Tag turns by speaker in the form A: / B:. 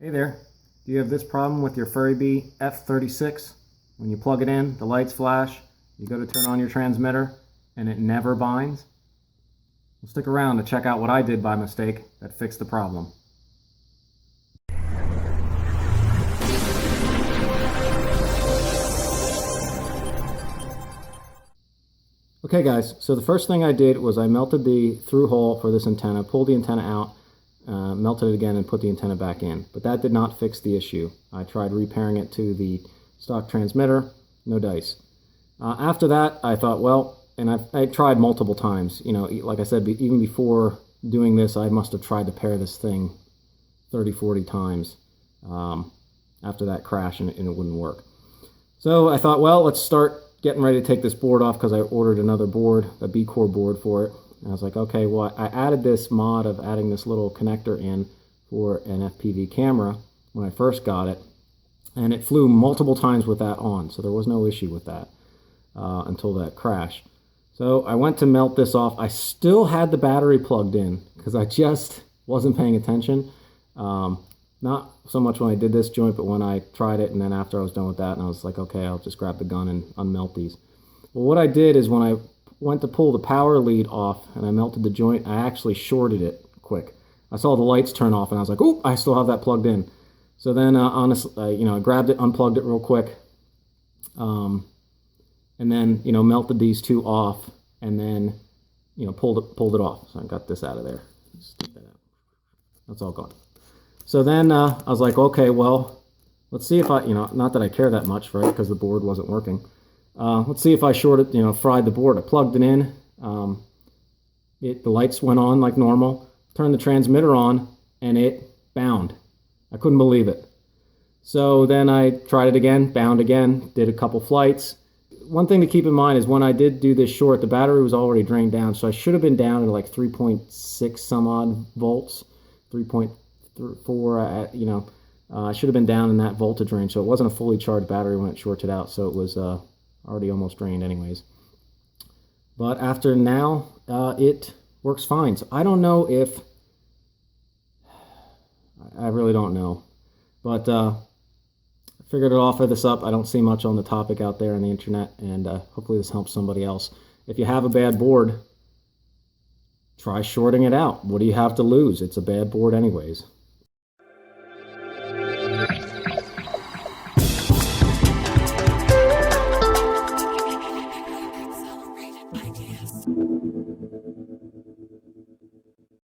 A: Hey there, do you have this problem with your Furibee F36? When you plug it in, the lights flash, you go to turn on your transmitter, and it never binds? Well, stick around to check out what I did by mistake that fixed the problem. Okay guys, so the first thing I did was I melted the through hole for this antenna, pulled the antenna out, melted it again and put the antenna back in. But that did not fix the issue. I tried repairing it to the stock transmitter, no dice. After that, I thought, well, and I tried multiple times. You know, like I said, even before doing this, I must have tried to pair this thing 30, 40 times after that crash, and it wouldn't work. So I thought, well, let's start getting ready to take this board off because I ordered another board, a B-Core board for it. And I was like, okay, well, I added this mod of adding this little connector in for an FPV camera when I first got it, and it flew multiple times with that on, so there was no issue with that until that crash. So I went to melt this off. I still had the battery plugged in because I just wasn't paying attention. Not so much when I did this joint, but when I tried it, and then after I was done with that, and I was like, okay, I'll just grab the gun and unmelt these. Well, what I did is when I went to pull the power lead off and I melted the joint, I actually shorted it quick. I saw the lights turn off and I was like, oh, I still have that plugged in. So then honestly, I grabbed it, unplugged it real quick, and then, melted these two off, and then, pulled it off. So I got this out of there. Just take that out. That's all gone. So then I was like, okay, well, let's see if I, not that I care that much, right, because the board wasn't working. Let's see if I fried the board. I plugged it in. The lights went on like normal. Turned the transmitter on, and it bound. I couldn't believe it. So then I tried it again, bound again, did a couple flights. One thing to keep in mind is when I did do this short, the battery was already drained down, so I should have been down to like 3.6 some odd volts, 3.4, I should have been down in that voltage range, so it wasn't a fully charged battery when it shorted out, so it was already almost drained anyways. But after now, it works fine. So I don't know if, I really don't know, but I figured I'd offer this up. I don't see much on the topic out there on the internet, and hopefully this helps somebody else. If you have a bad board, try shorting it out. What do you have to lose? It's a bad board anyways.